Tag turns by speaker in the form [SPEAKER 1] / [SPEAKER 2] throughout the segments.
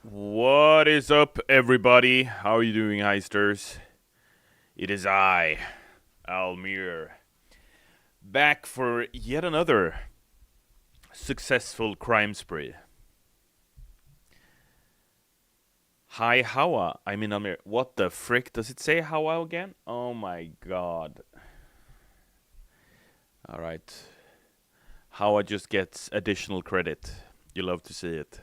[SPEAKER 1] What is up, everybody? How are you doing, Heisters? It is I, Almir, back for yet another successful crime spree. Hi, Hawa. I mean, Almir. What the frick? Does it say Hawa again? Oh my god. Alright. Hawa just gets additional credit. You love to see it.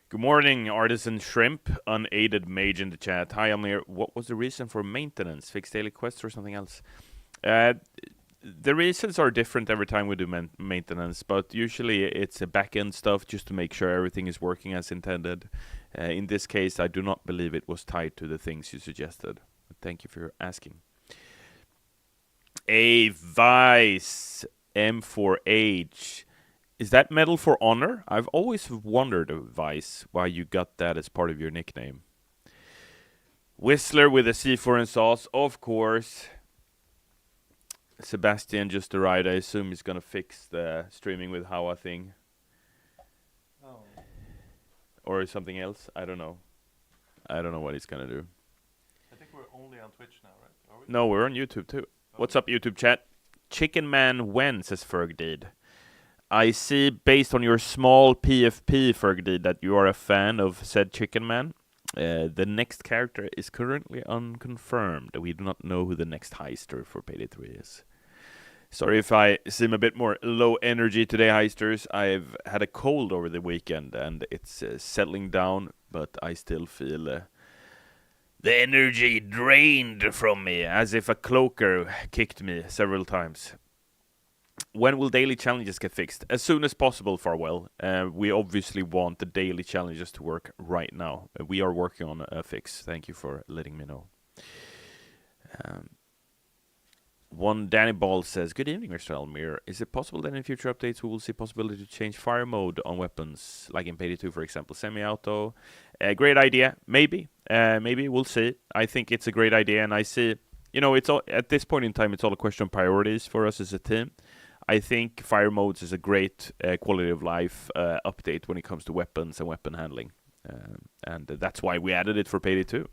[SPEAKER 1] Good morning, Artisan Shrimp, unaided mage in the chat. Hi, Almir. What was the reason for maintenance? Fixed daily quests or something else? The reasons are different every time we do maintenance, but usually it's a back-end stuff just to make sure everything is working as intended. In this case, I do not believe it was tied to the things you suggested. Thank you for asking. A Vice M4H. Is that Medal for Honor? I've always wondered, Vice, why you got that as part of your nickname. Whistler with a C4 and sauce, of course. Sebastian just arrived. I assume he's gonna fix the streaming with Hawa thing.
[SPEAKER 2] Oh.
[SPEAKER 1] Or something else. I don't know. I don't know what he's gonna do.
[SPEAKER 2] I think we're only on Twitch now, right? Are we?
[SPEAKER 1] No, we're on YouTube too. What's up, YouTube chat? Chicken Man when, says Fergdeed. I see, based on your small PFP, Fergdeed, that you are a fan of said Chicken Man. The next character is currently unconfirmed. We do not know who the next heister for Payday 3 is. Sorry if I seem a bit more low energy today, Heisters. I've had a cold over the weekend and it's settling down, but I still feel the energy drained from me, as if a cloaker kicked me several times. When will daily challenges get fixed? As soon as possible, Farwell. We obviously want the daily challenges to work right now. We are working on a fix. Thank you for letting me know. One Danny Ball says, good evening, Mr. Almir. Is it possible that in future updates we will see possibility to change fire mode on weapons, like in Payday 2, for example, semi-auto? Great idea. Maybe. Maybe. We'll see. I think it's a great idea, and I see, it's all, at this point in time, it's all a question of priorities for us as a team. I think fire modes is a great quality of life update when it comes to weapons and weapon handling. And that's why we added it for Payday 2.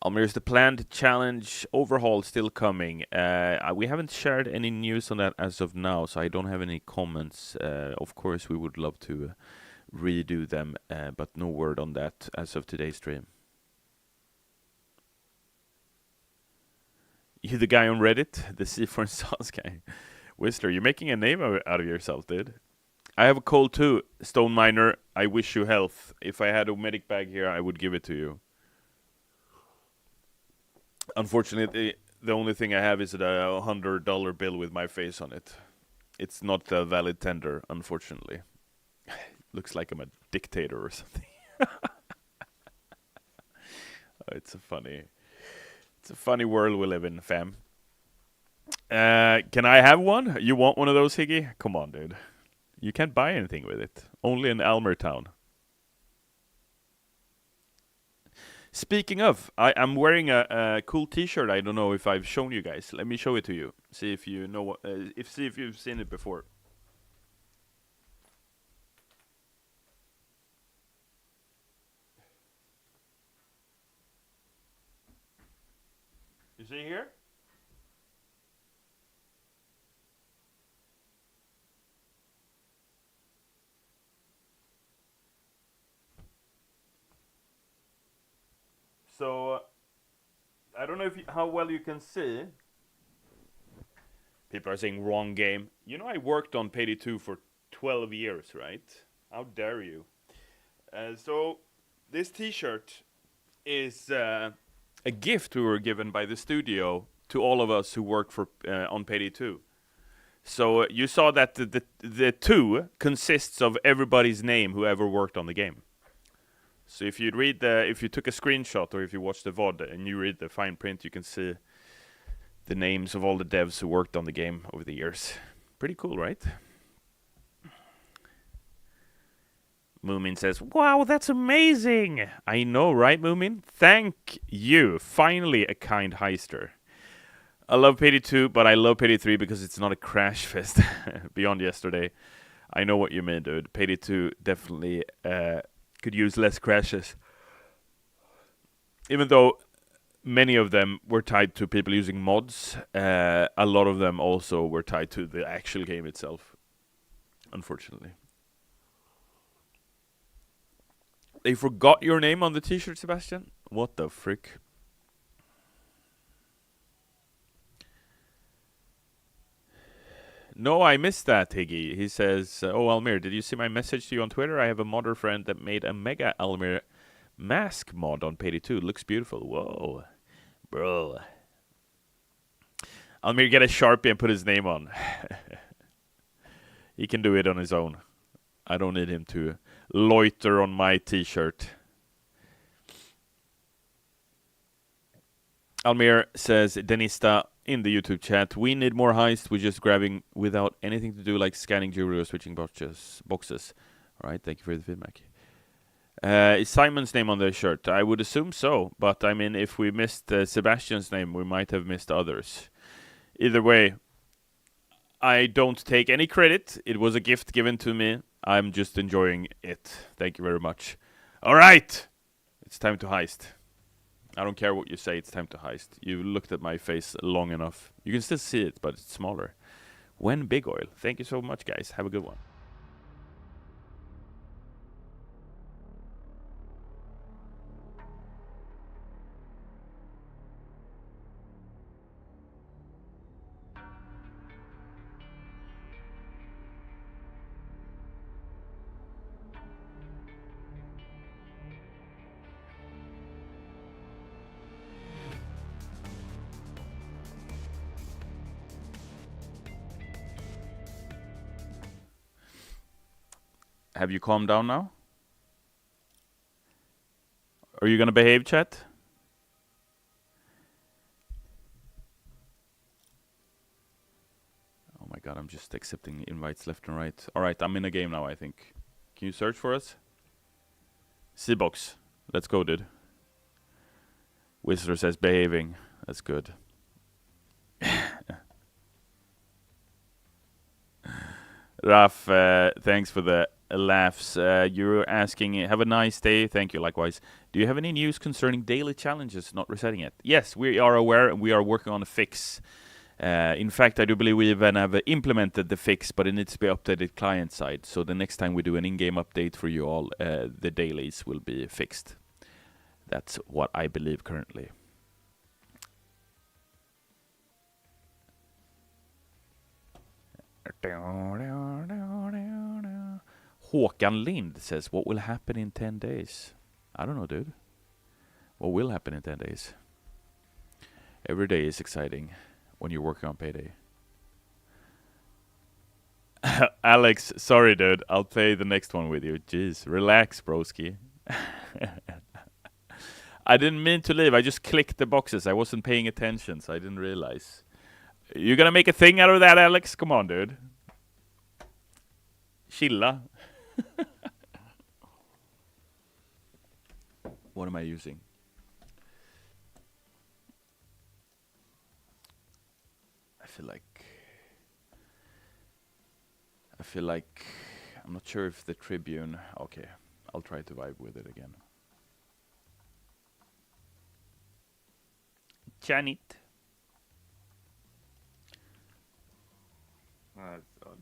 [SPEAKER 1] Almir, is the planned challenge overhaul still coming? We haven't shared any news on that as of now, so I don't have any comments. Of course, we would love to redo them, but no word on that as of today's stream. You the guy on Reddit? The C4 and sauce guy? Whistler, you're making a name out of yourself, dude. I have a cold too, Stone Miner. I wish you health. If I had a medic bag here, I would give it to you. Unfortunately, the only thing I have is a $100 bill with my face on it. It's not a valid tender, unfortunately. Looks like I'm a dictator or something. It's a funny world we live in, fam. Can I have one? You want one of those, Higgy? Come on, dude. You can't buy anything with it. Only in Almir Town. Speaking of, I'm wearing a cool T-shirt. I don't know if I've shown you guys. Let me show it to you. See if you know what. See if you've seen it before. You see here? So, I don't know how well you can see. People are saying wrong game. You know I worked on Payday 2 for 12 years, right? How dare you? So, this T-shirt is a gift we were given by the studio to all of us who worked for on Payday 2. So you saw that the 2 consists of everybody's name who ever worked on the game. So if you took a screenshot or if you watch the VOD and you read the fine print, you can see the names of all the devs who worked on the game over the years. Pretty cool, right? Moomin says, wow, that's amazing! I know, right, Moomin? Thank you. Finally, a kind heister. I love Payday 2, but I love Payday 3 because it's not a crash fest beyond yesterday. I know what you mean, dude. Payday 2 definitely could use less crashes. Even though many of them were tied to people using mods, a lot of them also were tied to the actual game itself, unfortunately. They forgot your name on the t-shirt, Sebastian? What the frick? No, I missed that, Higgy. He says, oh, Almir, did you see my message to you on Twitter? I have a modder friend that made a mega Almir mask mod on Payday 2. Looks beautiful. Whoa. Bro. Almir, get a Sharpie and put his name on. He can do it on his own. I don't need him to loiter on my t-shirt. Almir says, Denista in the YouTube chat, we need more heist. We're just grabbing without anything to do like scanning jewelry or switching boxes. All right, thank you for the feedback. Is Simon's name on the shirt? I would assume so, but I mean, if we missed Sebastian's name, we might have missed others. Either way, I don't take any credit. It was a gift given to me. I'm just enjoying it. Thank you very much. All right, it's time to heist. I don't care what you say, it's time to heist. You looked at my face long enough. You can still see it, but it's smaller. When Big Oil. Thank you so much, guys. Have a good one. Have you calmed down now? Are you gonna behave, chat? Oh my god, I'm just accepting invites left and right. Alright, I'm in a game now, I think. Can you search for us? C-Box. Let's go, dude. Whistler says behaving. That's good. Raf, thanks for the laughs. You're asking, have a nice day. Thank you, likewise. Do you have any news concerning daily challenges not resetting yet? Yes, we are aware and we are working on a fix. In fact, I do believe we even have implemented the fix, but it needs to be updated client side. So the next time we do an in-game update for you all, the dailies will be fixed. That's what I believe currently. Håkan Lind says, what will happen in 10 days? I don't know, dude. What will happen in 10 days? Every day is exciting when you're working on Payday. Alex, sorry, dude. I'll play the next one with you. Jeez, relax, broski. I didn't mean to leave. I just clicked the boxes. I wasn't paying attention, so I didn't realize. You gonna make a thing out of that, Alex? Come on, dude. Chilla. What am I using? I feel like I'm not sure if the Tribune. Okay, I'll try to vibe with it again. Janet. That's odd.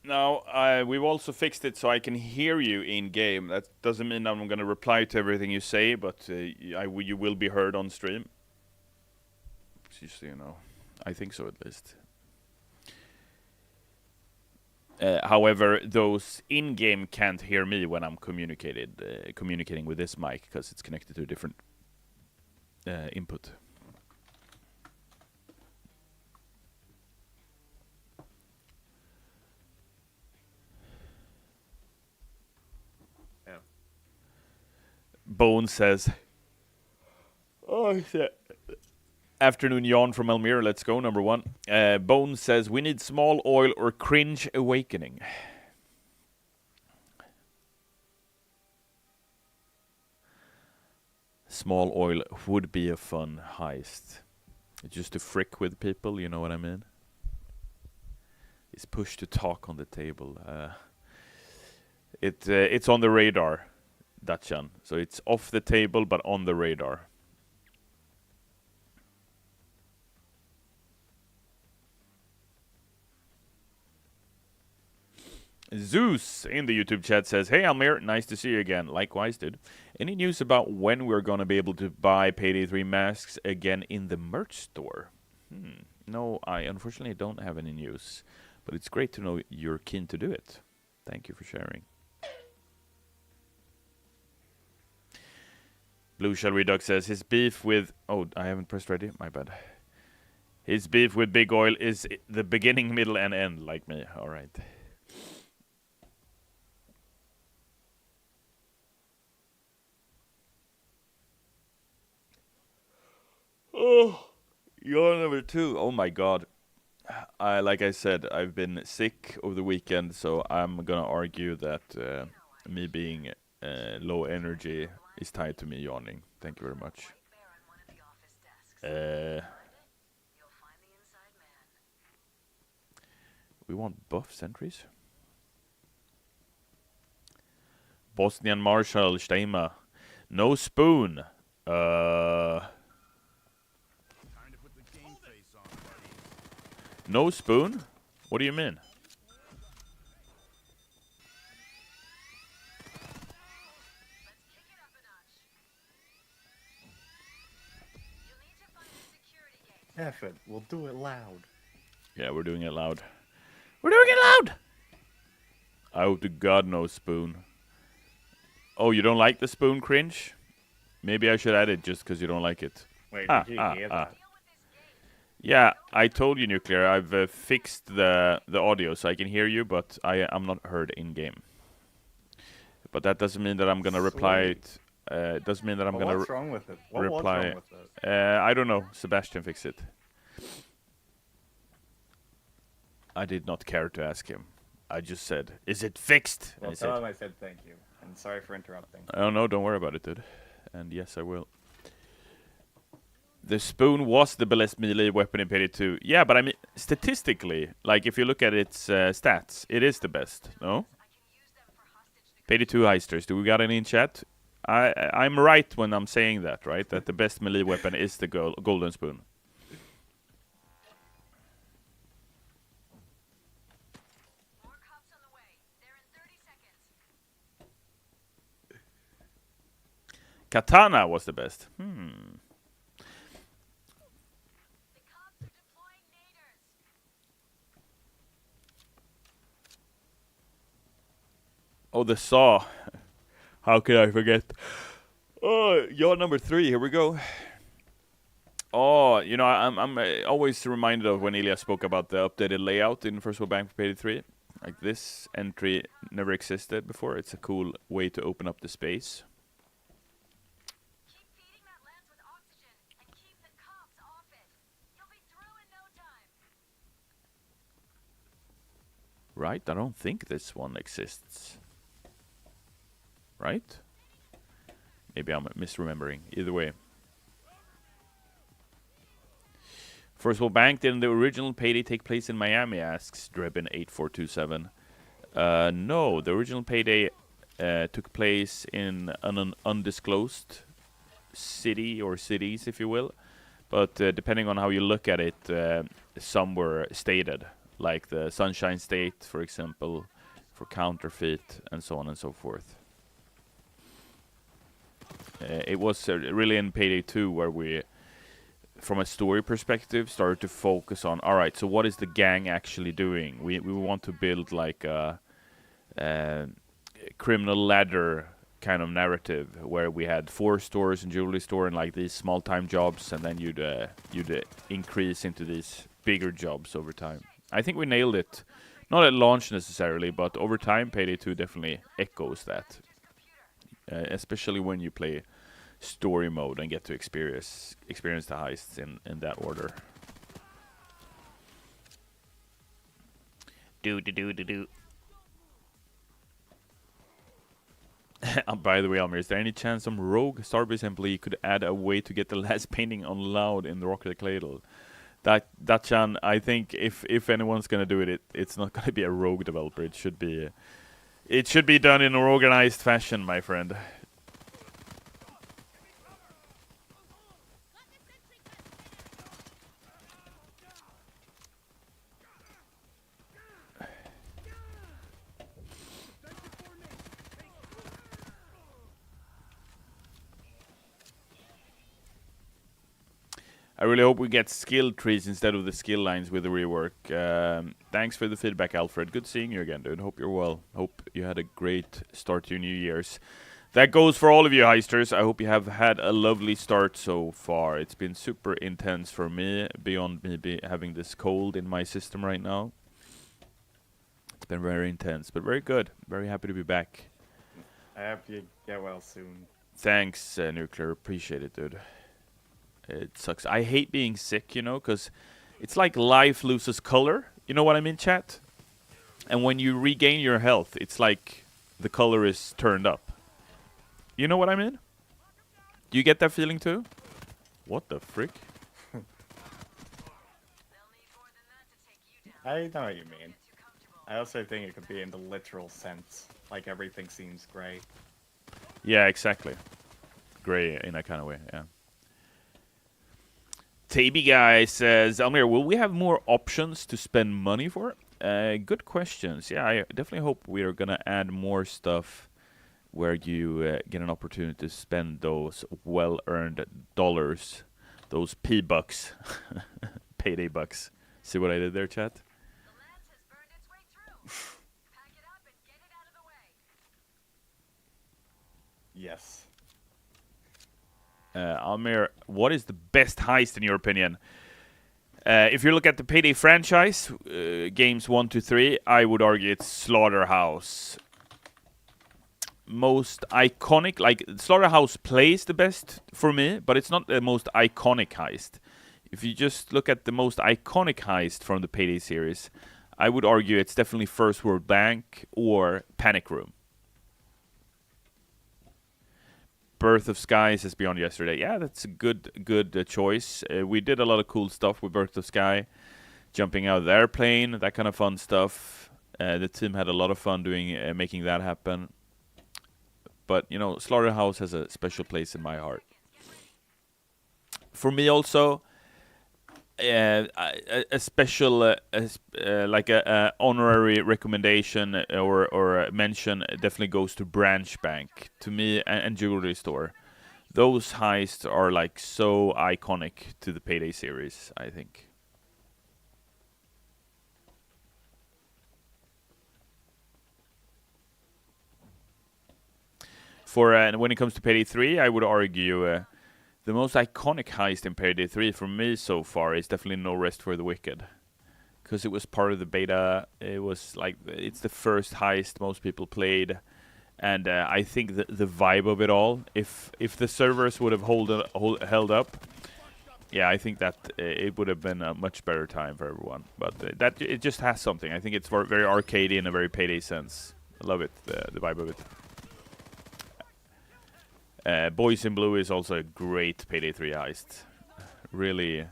[SPEAKER 1] Now, we've also fixed it so I can hear you in game. That doesn't mean I'm going to reply to everything you say, but you will be heard on stream. Just so you know. I think so, at least. However, those in-game can't hear me when I'm communicating with this mic, because it's connected to a different input. Yeah. Bone says, oh shit. Afternoon yawn from Almir, let's go, number one. Bone says, we need small oil or cringe awakening. Small oil would be a fun heist. It's just to frick with people, you know what I mean? It's push to talk on the table. It's on the radar, Dachan. So it's off the table, but on the radar. Zeus in the YouTube chat says, "Hey Almir, nice to see you again. Likewise, dude. Any news about when we're gonna be able to buy Payday 3 masks again in the merch store?" No, I unfortunately don't have any news, but it's great to know you're keen to do it. Thank you for sharing. Blue Shell Redux says his beef with... Oh, I haven't pressed ready. My bad. His beef with Big Oil is the beginning, middle, and end, like me. All right. Oh, you're number 2. Oh my god. Like I said, I've been sick over the weekend, so I'm gonna argue that me being low energy is tied to me yawning. Thank you very much. We want buff sentries. Bosnian Marshal Steima. No spoon. No spoon? What do you mean?
[SPEAKER 2] F it. We'll do it loud.
[SPEAKER 1] Yeah, we're doing it loud. We're doing it loud! I hope to God no spoon. Oh, you don't like the spoon cringe? Maybe I should add it just because you don't like it.
[SPEAKER 2] Wait, did you hear that?
[SPEAKER 1] Yeah, I told you, Nuclear. I've fixed the audio so I can hear you, but I'm not heard in game. But that doesn't mean that I'm gonna reply it. Doesn't mean that I'm gonna.
[SPEAKER 2] What's wrong with it?
[SPEAKER 1] Reply.
[SPEAKER 2] What's wrong with it?
[SPEAKER 1] I don't know. Sebastian fixed it. I did not care to ask him. I just said, "Is it fixed?"
[SPEAKER 2] Well,
[SPEAKER 1] and
[SPEAKER 2] tell him I said thank you. And sorry for interrupting.
[SPEAKER 1] Oh no, don't worry about it, dude. And yes, I will. The spoon was the best melee weapon in Payday 2. Yeah, but I mean, statistically, like if you look at its stats, it is the best, no? Payday 2 heisters, do we got any in chat? I'm right when I'm saying that, right? That the best melee weapon is the golden spoon. Katana was the best. Oh, the saw. How could I forget? Oh, you're number 3. Here we go. Oh, you know, I'm always reminded of when Ilya spoke about the updated layout in First World Bank for Payday 3. Like, this entry never existed before. It's a cool way to open up the space.
[SPEAKER 3] Keep feeding that lance with oxygen and keep the cops off it. You'll be through in no time.
[SPEAKER 1] Right? I don't think this one exists. Right? Maybe I'm misremembering. Either way. First World Bank, didn't the original Payday take place in Miami, asks Drebin8427. No, the original Payday took place in an undisclosed city, or cities, if you will. But depending on how you look at it, some were stated, like the Sunshine State, for example, for Counterfeit, and so on and so forth. It was really in Payday 2 where we, from a story perspective, started to focus on, alright, so what is the gang actually doing? We want to build like a criminal ladder kind of narrative where we had 4 stores and jewelry store and like these small time jobs, and then you'd increase into these bigger jobs over time. I think we nailed it. Not at launch necessarily, but over time Payday 2 definitely echoes that. Especially when you play story mode and get to experience the heists in that order. Do. By the way, Almir, is there any chance some rogue Starbase employee could add a way to get the last painting on loud in the Rocket Cradle? That Chan, I think if anyone's gonna do it, it's not gonna be a rogue developer. It should be done in an organized fashion, my friend. I really hope we get skill trees instead of the skill lines with the rework. Thanks for the feedback, Alfred. Good seeing you again, dude. Hope you're well. Hope you had a great start to your New Year's. That goes for all of you heisters. I hope you have had a lovely start so far. It's been super intense for me, beyond me having this cold in my system right now. It's been very intense, but very good. Very happy to be back.
[SPEAKER 2] I hope you get well soon.
[SPEAKER 1] Thanks, Nuclear. Appreciate it, dude. It sucks. I hate being sick, you know, because it's like life loses color. You know what I mean, chat? And when you regain your health, it's like the color is turned up. You know what I mean? Do you get that feeling too? What the frick?
[SPEAKER 2] I know what you mean. I also think it could be in the literal sense. Like everything seems grey.
[SPEAKER 1] Yeah, exactly. Gray in a kind of way, yeah. Taby Guy says, Almir, will we have more options to spend money for? Good questions. Yeah, I definitely hope we are going to add more stuff where you get an opportunity to spend those well-earned dollars, those P-bucks, payday bucks. See what I did there, chat?
[SPEAKER 3] The lance has burned its way through. Pack it up and get it out of the way.
[SPEAKER 2] Yes.
[SPEAKER 1] Almir, what is the best heist in your opinion? If you look at the Payday franchise, games 1 to 3, I would argue it's Slaughterhouse. Most iconic, like Slaughterhouse plays the best for me, but it's not the most iconic heist. If you just look at the most iconic heist from the Payday series, I would argue it's definitely First World Bank or Panic Room. Birth of Sky says Beyond Yesterday. Yeah, that's a good choice. We did a lot of cool stuff with Birth of Sky, jumping out of the airplane, that kind of fun stuff. The team had a lot of fun doing making that happen. But you know, Slaughterhouse has a special place in my heart. For me, also, a special like a honorary recommendation or a mention definitely goes to Branch Bank to me and Jewelry Store. Those heists are like so iconic to the Payday series, I think. For when it comes to Payday 3, I would argue the most iconic heist in Payday 3 for me so far is definitely No Rest for the Wicked. Because it was part of the beta. It was like, it's the first heist most people played. And I think the vibe of it all, if the servers would have held up, yeah, I think that it would have been a much better time for everyone. But that it just has something. I think it's very arcadey in a very Payday sense. I love it, the vibe of it. Boys in Blue is also a great Payday 3 heist. Really,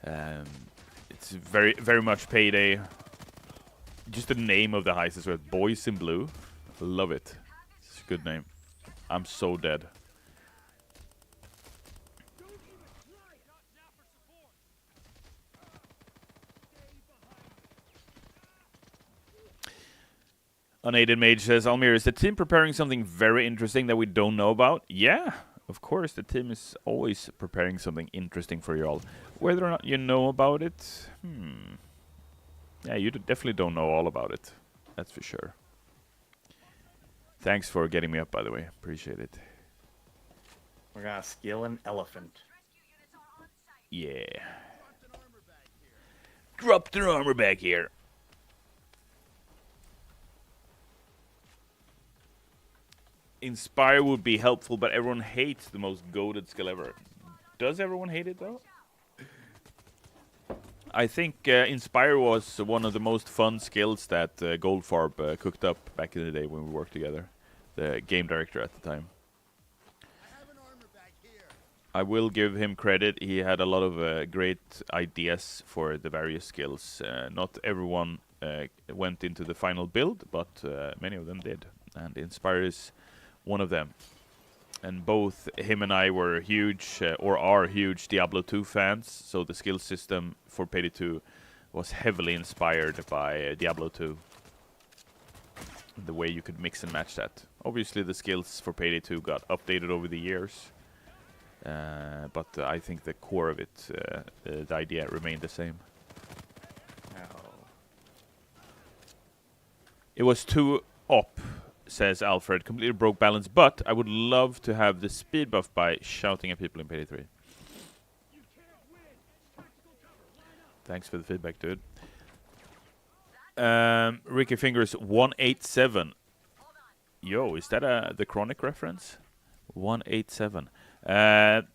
[SPEAKER 1] it's very much Payday. Just the name of the heist is right. Boys in Blue. Love it. It's a good name. I'm so dead. Unaided Mage says, Almir, is the team preparing something very interesting that we don't know about? Yeah, of course. The team is always preparing something interesting for you all. Whether or not you know about it, yeah, you definitely don't know all about it. That's for sure. Thanks for getting me up, by the way. Appreciate it.
[SPEAKER 2] We're gonna skill an elephant.
[SPEAKER 1] Yeah. Dropped an armor bag here. Inspire would be helpful, but everyone hates the most goated skill ever. Does everyone hate it, though? I think Inspire was one of the most fun skills that Goldfarb cooked up back in the day when we worked together. the game director at the time. I will give him credit. He had a lot of great ideas for the various skills. Not everyone went into the final build, but many of them did. And Inspire is one of them. And both him and I were huge, or are huge, Diablo 2 fans. So the skill system for Payday 2 was heavily inspired by Diablo 2. The way you could mix and match that. Obviously the skills for Payday 2 got updated over the years. But I think the core of it, the idea remained the same. It was too op, says Alfred. Completely broke balance, but I would love to have the speed buff by shouting at people in Payday 3. Thanks for the feedback, dude. Ricky Fingers 187. Yo, is that the Chronic reference? 187. I'm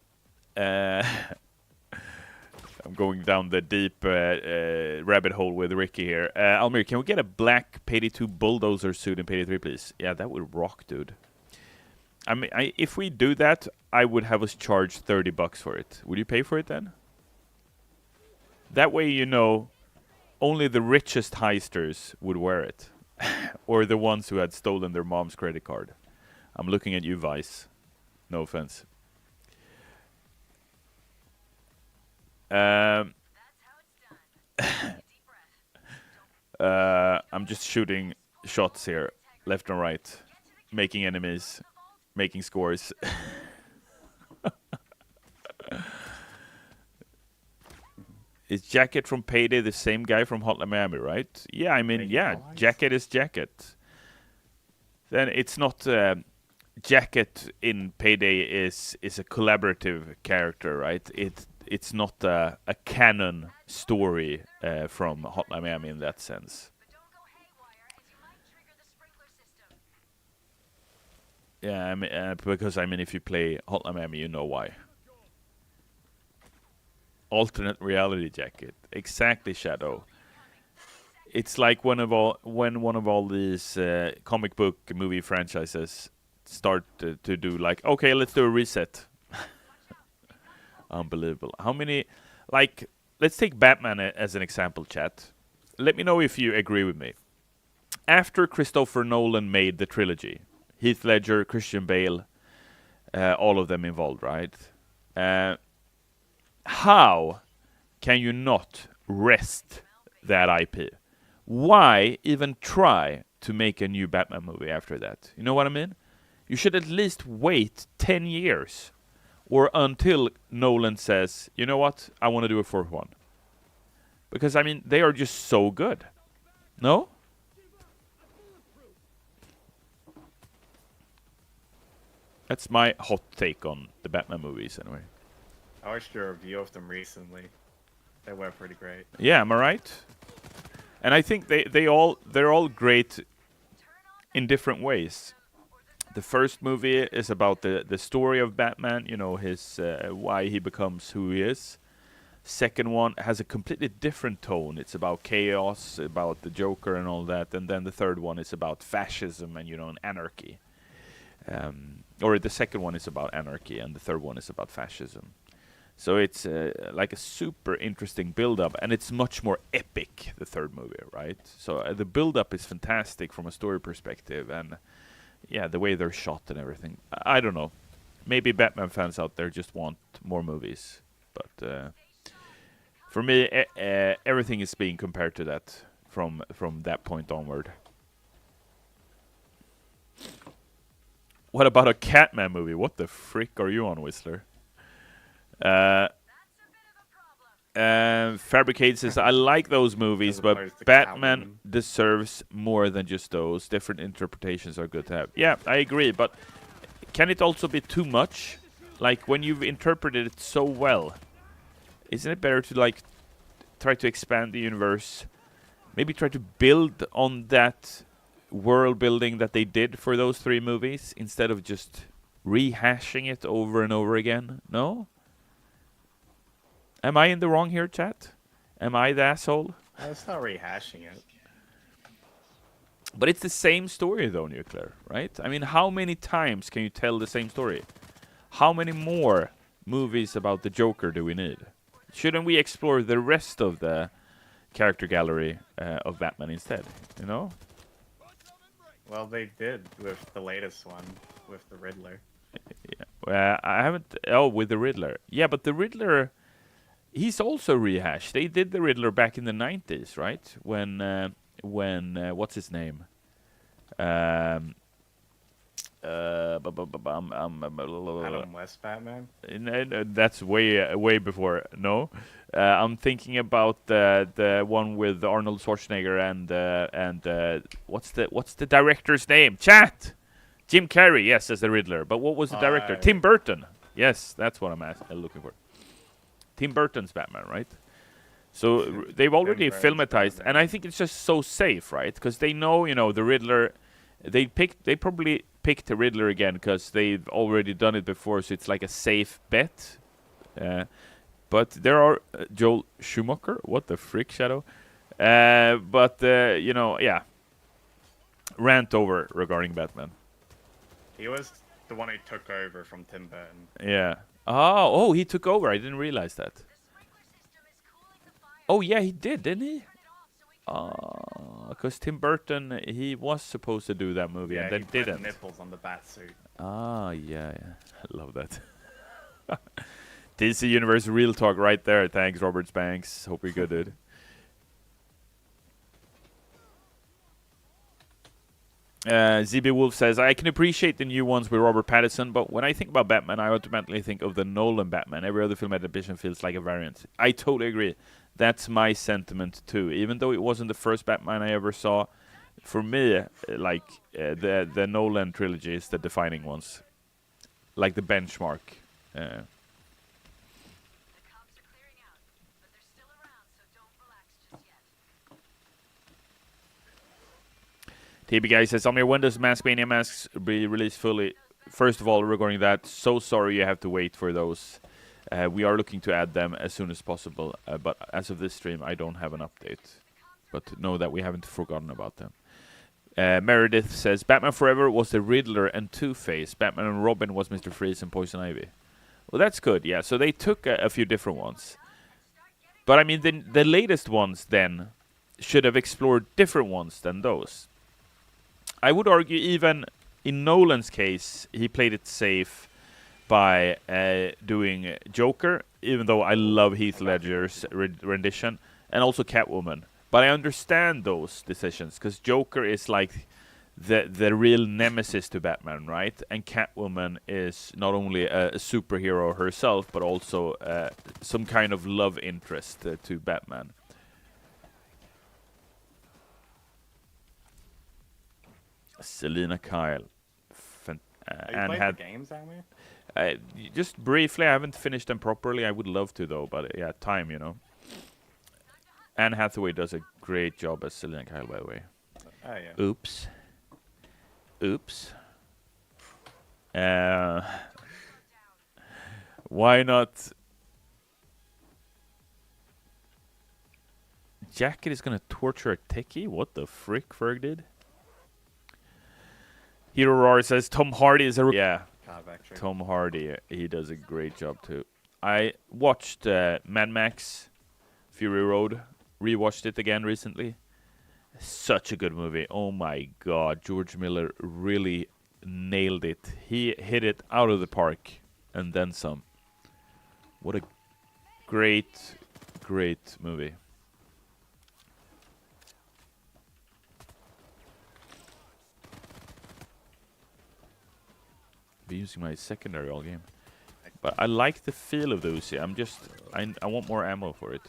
[SPEAKER 1] going down the deep rabbit hole with Ricky here. Almir, can we get a black Payday 2 bulldozer suit in Payday 3, please? Yeah, that would rock, dude. I mean, if we do that, I would have us charge $30 for it. Would you pay for it then? That way, you know, only the richest heisters would wear it. Or the ones who had stolen their mom's credit card. I'm looking at you, Vice. No offense. I'm just shooting shots here, left and right, making enemies, making scores. Is Jacket from Payday the same guy from Hotline Miami, right? Yeah, I mean, yeah, Jacket is Jacket. Then it's not... Jacket in Payday is a collaborative character, right? It's not a canon story from Hotline Miami in that sense. Yeah, I mean, because I mean, if you play Hotline Miami, you know why. Alternate reality Jacket, exactly, Shadow. It's like when one of all these comic book movie franchises start to do like, okay, let's do a reset. Unbelievable. How many, like, let's take Batman as an example, chat. Let me know if you agree with me. After Christopher Nolan made the trilogy, Heath Ledger, Christian Bale, all of them involved, right? How can you not rest that IP? Why even try to make a new Batman movie after that? You know what I mean? You should at least wait 10 years or until Nolan says, you know what, I want to do a fourth one. Because, I mean, they are just so good. No? That's my hot take on the Batman movies, anyway.
[SPEAKER 2] I watched your review of them recently. They were pretty great.
[SPEAKER 1] Yeah, am I right? And I think they're all great in different ways. The first movie is about the story of Batman, you know, his why he becomes who he is. Second one has a completely different tone. It's about chaos, about the Joker and all that. And then the third one is about fascism and, you know, and anarchy. Or the second one is about anarchy and the third one is about fascism. So it's like a super interesting build-up, and it's much more epic, the third movie, right? So the build-up is fantastic from a story perspective, and yeah, the way they're shot and everything. I don't know. Maybe Batman fans out there just want more movies, but for me, everything is being compared to that from that point onward. What about a Catman movie? What the frick are you on, Whistler? Fabricate says, I like those movies, but Batman deserves more than just those. Different interpretations are good to have. Yeah, I agree, but can it also be too much? Like, when you've interpreted it so well, isn't it better to, like, try to expand the universe? Maybe try to build on that world building that they did for those three movies, instead of just rehashing it over and over again? No? Am I in the wrong here, chat? Am I the asshole?
[SPEAKER 2] It's not rehashing it.
[SPEAKER 1] But it's the same story though, Nuclear, right? I mean, how many times can you tell the same story? How many more movies about the Joker do we need? Shouldn't we explore the rest of the character gallery of Batman instead? You know?
[SPEAKER 2] Well, they did with the latest one, with the Riddler.
[SPEAKER 1] I haven't. Oh, with the Riddler. Yeah, but the Riddler, he's also rehashed. They did the Riddler back in the 90s, right? When what's his name?
[SPEAKER 2] Adam West Batman.
[SPEAKER 1] That's way before. No, I'm thinking about the one with Arnold Schwarzenegger and what's the director's name? Chat. Jim Carrey, yes, as the Riddler. But what was the director? Tim Burton. Yes, that's what I'm looking for. Tim Burton's Batman, right? So they've already filmatized, and I think it's just so safe, right? Because they know, the Riddler. They probably picked the Riddler again because they've already done it before, so it's like a safe bet. But there are Joel Schumacher. What the frick, Shadow? Yeah. Rant over regarding Batman.
[SPEAKER 2] He was the one who took over from Tim Burton.
[SPEAKER 1] Yeah. Oh, he took over. I didn't realize that. Oh, yeah, he did, didn't he? Because Tim Burton, he was supposed to do that movie and then
[SPEAKER 2] he
[SPEAKER 1] didn't.
[SPEAKER 2] Nipples on the Batsuit.
[SPEAKER 1] Yeah. I love that. DC Universe Real Talk right there. Thanks, Robert Spanks. Hope you're good, dude. ZB Wolf says, I can appreciate the new ones with Robert Pattinson, but when I think about Batman, I automatically think of the Nolan Batman. Every other film adaptation feels like a variant. I totally agree. That's my sentiment too. Even though it wasn't the first Batman I ever saw, for me, the Nolan trilogy is the defining ones, like the benchmark. TB Guy says, Almir, when does Maskmania masks be released fully? First of all, regarding that, so sorry you have to wait for those. We are looking to add them as soon as possible, but as of this stream, I don't have an update. But know that we haven't forgotten about them. Meredith says, Batman Forever was the Riddler and Two-Face. Batman and Robin was Mr. Freeze and Poison Ivy. Well, that's good, yeah. So they took a few different ones. But I mean, the latest ones then should have explored different ones than those. I would argue even in Nolan's case, he played it safe by doing Joker, even though I love Heath Ledger's rendition, and also Catwoman. But I understand those decisions, because Joker is like the real nemesis to Batman, right? And Catwoman is not only a superhero herself, but also some kind of love interest to Batman. Selina Kyle.
[SPEAKER 2] And had the games, Almir?
[SPEAKER 1] Just briefly, I haven't finished them properly. I would love to, though, but yeah, time, Anne Hathaway does a great job as Selina Kyle, by the way.
[SPEAKER 2] Oh, yeah.
[SPEAKER 1] Oops. Why not? Jacket is gonna torture a techie? What the frick, Ferg did? Hero Roar says Tom Hardy is a... Yeah, Tom Hardy, he does a great job too. I watched Mad Max Fury Road, rewatched it again recently. Such a good movie. Oh my god, George Miller really nailed it. He hit it out of the park and then some. What a great movie. Be using my secondary all game, but I like the feel of the Uzi. I want more ammo for it.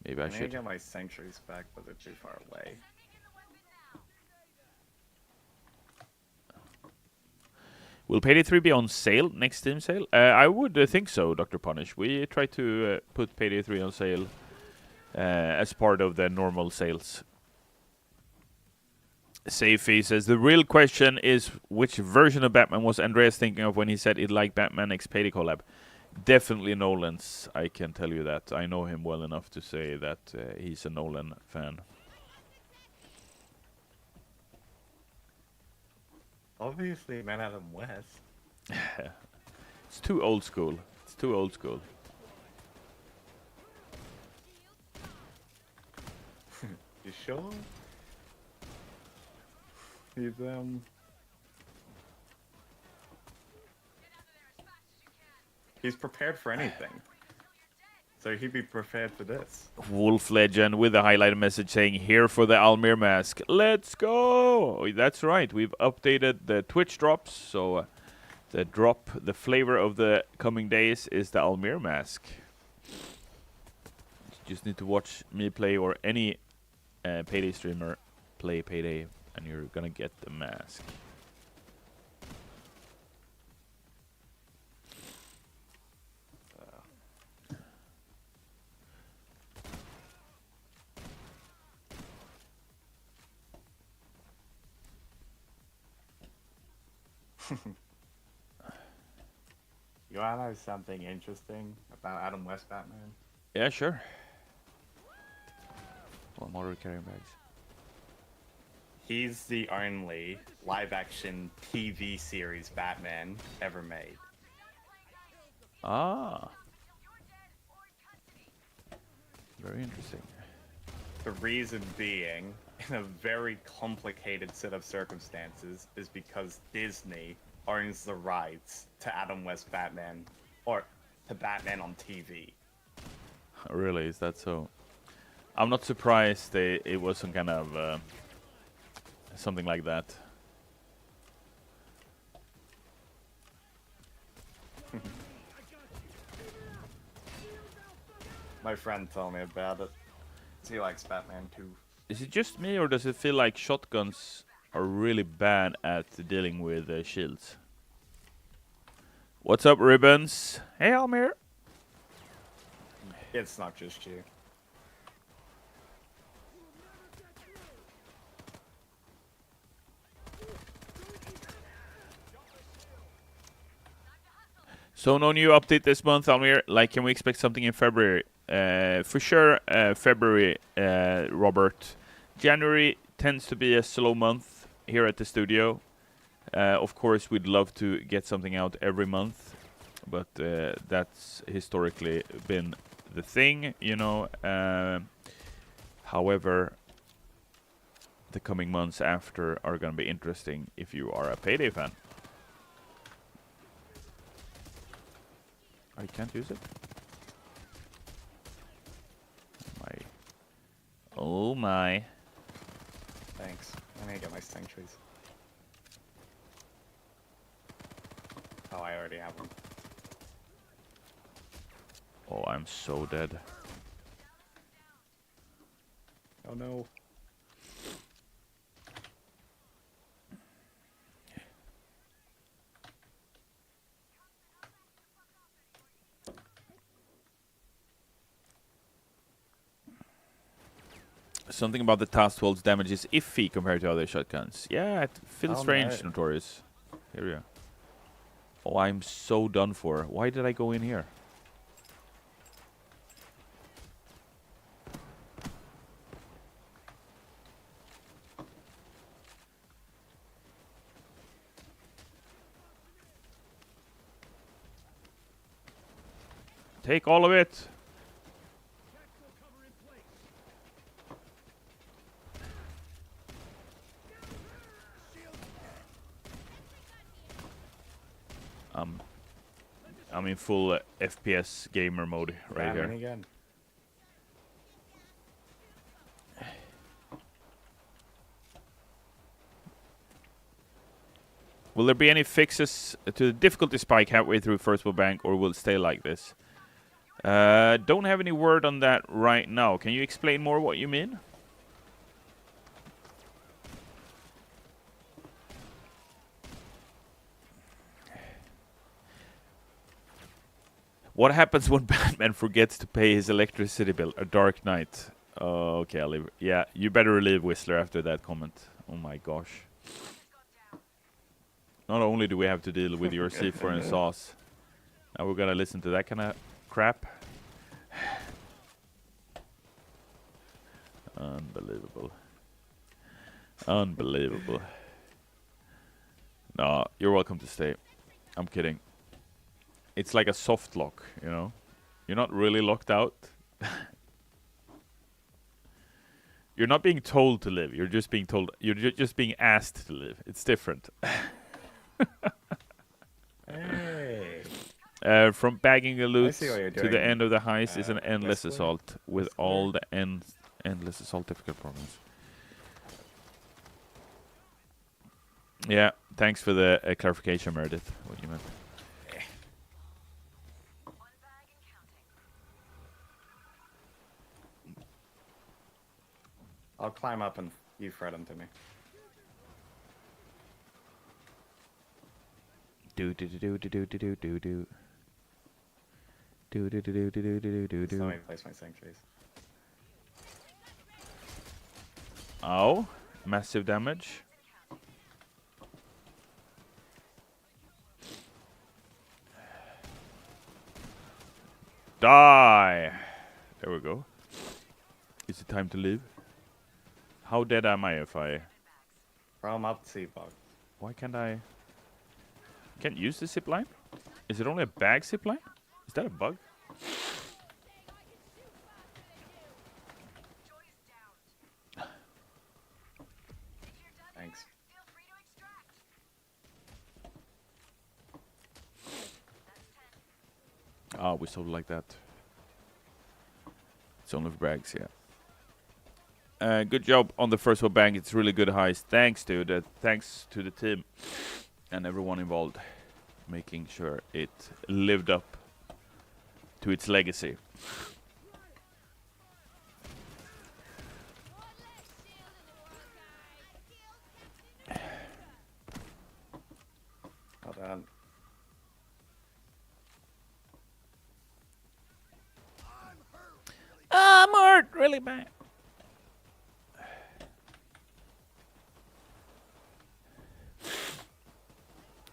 [SPEAKER 1] Maybe I should
[SPEAKER 2] get my sentries back, but they're too far away.
[SPEAKER 1] Will Payday 3 be on sale next Steam sale? I would think so, Dr. Punish. We try to put Payday 3 on sale as part of the normal sales. Safey says, the real question is which version of Batman was Andreas thinking of when he said he'd like Batman X Payday collab? Definitely Nolan's. I can tell you that. I know him well enough to say that he's a Nolan fan.
[SPEAKER 2] Obviously, Man Adam West.
[SPEAKER 1] It's too old school. It's too old school.
[SPEAKER 2] You sure? He's He's prepared for anything. So he'd be prepared for this.
[SPEAKER 1] Wolf Legend with a highlighted message saying, here for the Almir mask. Let's go! That's right. We've updated the Twitch drops. So the flavor of the coming days is the Almir mask. You just need to watch me play or any Payday streamer play Payday and you're gonna get the mask.
[SPEAKER 2] You wanna know something interesting about Adam West Batman?
[SPEAKER 1] Yeah, sure. Well, I'm already carrying bags.
[SPEAKER 2] He's the only live-action TV series Batman ever made.
[SPEAKER 1] Ah. Very interesting.
[SPEAKER 2] The reason being, in a very complicated set of circumstances, is because Disney owns the rights to Adam West Batman, or to Batman on TV.
[SPEAKER 1] Really, is that so? I'm not surprised it was some kind of something like that.
[SPEAKER 2] My friend told me about it. He likes Batman too.
[SPEAKER 1] Is it just me, or does it feel like shotguns are really bad at dealing with shields? What's up, Ribbons? Hey, Almir.
[SPEAKER 2] It's not just you.
[SPEAKER 1] So no new update this month, Almir. Like, can we expect something in February? For sure, February, Robert. January tends to be a slow month here at the studio. Of course, we'd love to get something out every month, but that's historically been the thing, you know. However, the coming months after are going to be interesting if you are a Payday fan. I can't use it. Oh my.
[SPEAKER 2] Thanks. I need to get my sanctuaries. Oh, I already have them.
[SPEAKER 1] Oh, I'm so dead.
[SPEAKER 2] Oh no.
[SPEAKER 1] Something about the task 12's damage is iffy compared to other shotguns. Yeah, it feels strange,
[SPEAKER 2] no.
[SPEAKER 1] Notorious. Here we go. Oh, I'm so done for. Why did I go in here? Take all of it. I'm in full FPS gamer mode right here.
[SPEAKER 2] Again.
[SPEAKER 1] Will there be any fixes to the difficulty spike halfway through First World Bank, or will it stay like this? Don't have any word on that right now. Can you explain more what you mean? What happens when Batman forgets to pay his electricity bill? A dark night. Oh, okay, I'll leave. Yeah, you better leave, Whistler, after that comment. Oh my gosh. Not only do we have to deal with your C4 and sauce, Now we're gonna listen to that kind of crap. Unbelievable. Unbelievable. No, you're welcome to stay. I'm kidding. It's like a soft lock, you know? You're not really locked out. You're not being told to live. You're just being told. You're just being asked to live. It's different.
[SPEAKER 2] Hey.
[SPEAKER 1] From bagging a loot
[SPEAKER 2] see what you're
[SPEAKER 1] to the
[SPEAKER 2] doing,
[SPEAKER 1] end of the heist is an endless
[SPEAKER 2] Westwood.
[SPEAKER 1] assault with
[SPEAKER 2] Westwood.
[SPEAKER 1] all the endless assault difficult problems. Yeah, thanks for the clarification, Meredith. What you meant.
[SPEAKER 3] One bag and counting.
[SPEAKER 2] I'll climb up and you thread them to me.
[SPEAKER 1] Do do do do do do do do do. Do do do do do do do
[SPEAKER 2] Just let me
[SPEAKER 1] do.
[SPEAKER 2] place my sanctuaries.
[SPEAKER 1] Oh, massive damage. Die. There we go. Is it time to leave? How dead am I if I...
[SPEAKER 2] From up sea bug.
[SPEAKER 1] Why can't I... Can't use the zip line? Is it only a bag zip line? Is that a bug?
[SPEAKER 3] Joy's down. If you're done
[SPEAKER 2] Thanks.
[SPEAKER 3] here, feel free to extract. That's 10.
[SPEAKER 1] Ah, we sold it like that. It's only for bags, yeah. Good job on the first one bang. It's really good heist. Thanks, dude. Thanks to the team and everyone involved, making sure it lived up to its legacy.
[SPEAKER 2] Well done.
[SPEAKER 1] I'm hurt really bad.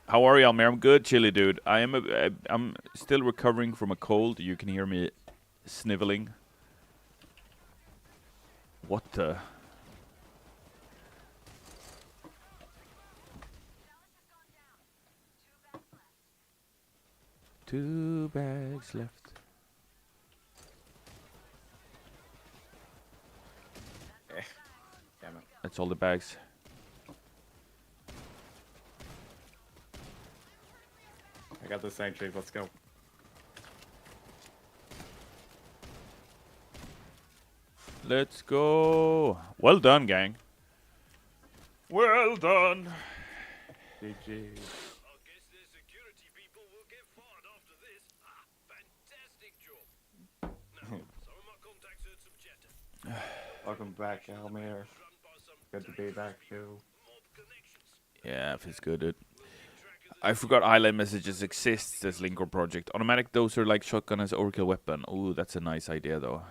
[SPEAKER 1] How are you, Almir? I'm good, chilly dude. I'm still recovering from a cold. You can hear me sniveling. What the?
[SPEAKER 3] Dallas has gone down. 2 bags left.
[SPEAKER 1] 2 bags left.
[SPEAKER 2] Damn it.
[SPEAKER 1] That's all the bags.
[SPEAKER 2] I got the sanctuaries. Let's go.
[SPEAKER 1] Let's go. Well done, gang. Well done. GG.
[SPEAKER 4] I guess the security people will get fired after this. Ah, fantastic job. Now, some of my contacts heard some chatter.
[SPEAKER 2] Welcome back, Almir.
[SPEAKER 4] Run by some
[SPEAKER 2] Good to be back, too.
[SPEAKER 4] mob connections.
[SPEAKER 1] Yeah, feels good, dude. I forgot highlight messages exists as Lincoln project. Automatic doser like shotgun as overkill weapon. Ooh, that's a nice idea though.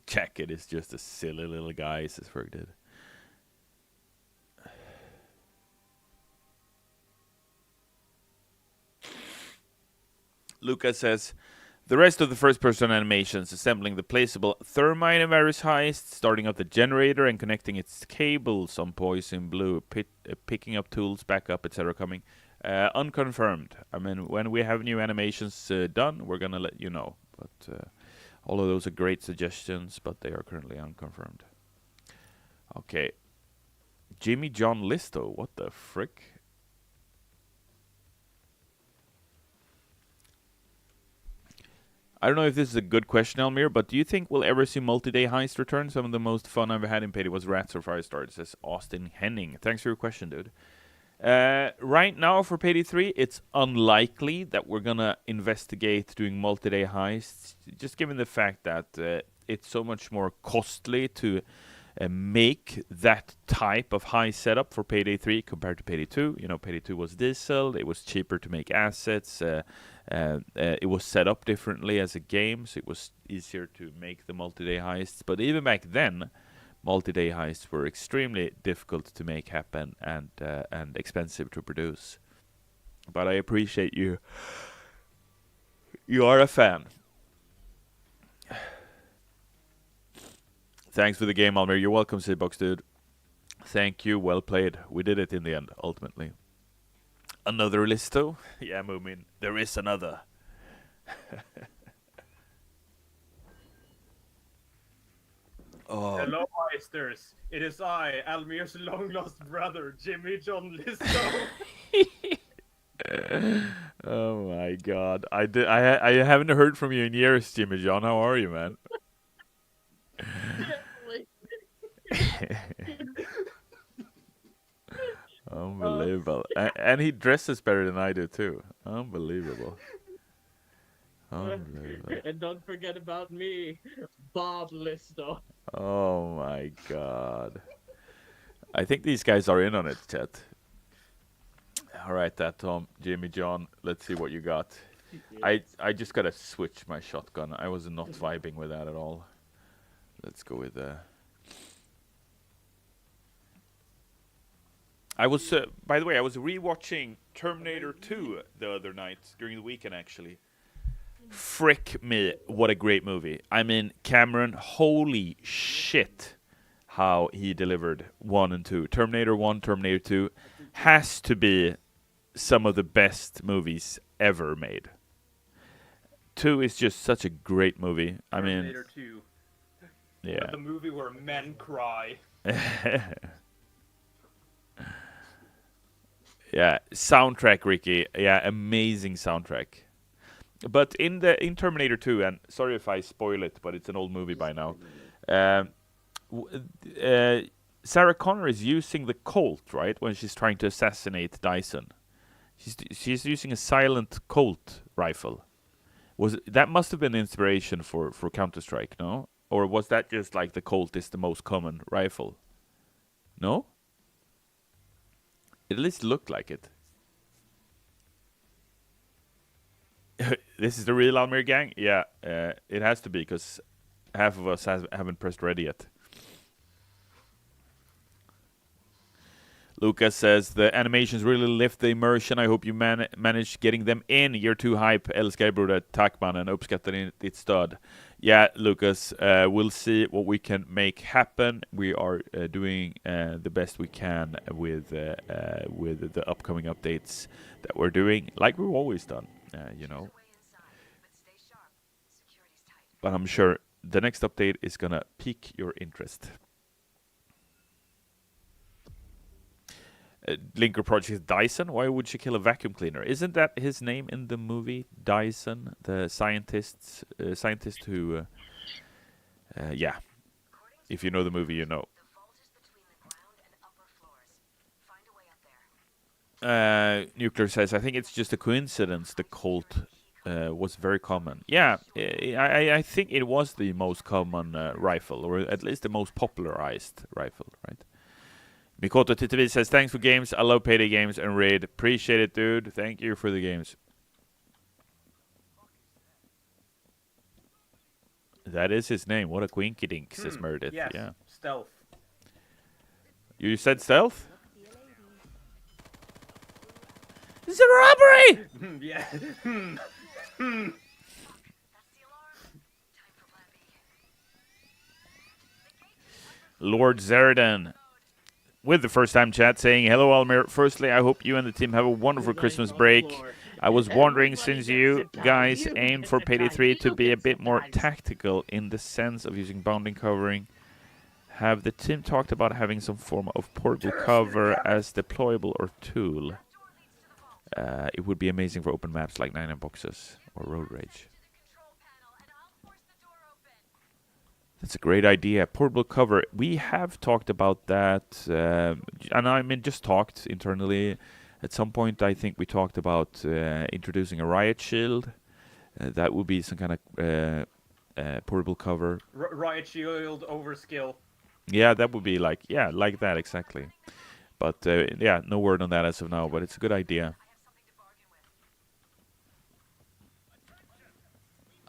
[SPEAKER 1] Jacket is just a silly little guy, says Ferg did. Lucas says, the rest of the first-person animations, assembling the placeable thermite in various heists, starting up the generator and connecting its cables on Poison Blue, picking up tools, backup, etc. coming. Unconfirmed. I mean, when we have new animations done, we're gonna let you know. But all of those are great suggestions, but they are currently unconfirmed. Okay. Jimmy John Listo, what the frick? I don't know if this is a good question, Almir, but do you think we'll ever see multi-day heist return? Some of the most fun I've had in Payday was Rats or Firestarter, says Austin Henning. Thanks for your question, dude. Right now for Payday 3, it's unlikely that we're gonna investigate doing multi-day heists, just given the fact that it's so much more costly to make that type of high setup for Payday 3 compared to Payday 2. You know, Payday 2 was diesel, it was cheaper to make assets, it was set up differently as a game, so it was easier to make the multi-day heists. But even back then, multi-day heists were extremely difficult to make happen and expensive to produce. But I appreciate you. You are a fan. Thanks for the game, Almir. You're welcome, Seabox dude. Thank you. Well played. We did it in the end, ultimately. Another listo? Yeah, Moomin. There is another. Oh.
[SPEAKER 5] Hello, Heisters. It is I, Almir's long-lost brother, Jimmy John Listo.
[SPEAKER 1] Oh my God! I haven't heard from you in years, Jimmy John. How are you, man? Unbelievable. And he dresses better than I do too. Unbelievable. Unbelievable.
[SPEAKER 5] And don't forget about me, Bob Listo.
[SPEAKER 1] Oh my God. I think these guys are in on it, chat. All right, that Tom, Jimmy John. Let's see what you got. I just gotta switch my shotgun. I was not vibing with that at all. Let's go with I was, by the way, I was rewatching Terminator 2 the other night during the weekend, actually. Frick me, what a great movie. I mean, Cameron, holy shit, how he delivered 1 and 2. Terminator 1, Terminator 2 has to be some of the best movies ever made. 2 is just such a great movie. I mean,
[SPEAKER 5] Terminator 2.
[SPEAKER 1] Yeah.
[SPEAKER 5] The movie where men cry.
[SPEAKER 1] Yeah, soundtrack, Ricky. Yeah, amazing soundtrack. But in Terminator 2, and sorry if I spoil it, but it's an old movie by now. Sarah Connor is using the Colt, right, when she's trying to assassinate Dyson. She's using a silent Colt rifle. That must have been inspiration for Counter-Strike, no? Or was that just like the Colt is the most common rifle? No? It at least looked like it. This is the real Almir gang? Yeah, it has to be, because half of us haven't pressed ready yet. Lucas says, the animations really lift the immersion. I hope you manage getting them in. You're too hype. Älskar broder. Tack mannen. Uppskattar ditt stöd. Yeah, Lucas, we'll see what we can make happen. We are doing the best we can with the upcoming updates that we're doing, like we've always done, you know. But I'm sure the next update is gonna pique your interest. Linker Project Dyson. Why would she kill a vacuum cleaner? Isn't that his name in the movie? Dyson, the scientist who, yeah. If you know the movie, you know. Nuclear says, I think it's just a coincidence the Colt was very common. Yeah, I think it was the most common rifle, or at least the most popularized rifle, right? Mikoto TTV says, thanks for games. I love payday games and raid. Appreciate it, dude. Thank you for the games. That is his name. What a quinky-dink, says Meredith.
[SPEAKER 5] Yes,
[SPEAKER 1] yeah.
[SPEAKER 5] Stealth.
[SPEAKER 1] You said stealth? It's a robbery!
[SPEAKER 5] Yeah.
[SPEAKER 1] Lord Zeradan with the first time chat saying, hello Almir. Firstly, I hope you and the team have a wonderful Christmas break. I was wondering, since you guys aim for Payday 3 to be a bit more tactical in the sense of using bounding covering, have the team talked about having some form of portable cover as deployable or tool? It would be amazing for open maps like 9 Boxes or Road Rage. That's a great idea. Portable cover. We have talked about that, and I mean just talked internally. At some point, I think we talked about introducing a riot shield. That would be some kind of portable cover.
[SPEAKER 5] Riot shield overskill.
[SPEAKER 1] Yeah, that would be like that exactly. But yeah, no word on that as of now. But it's a good idea.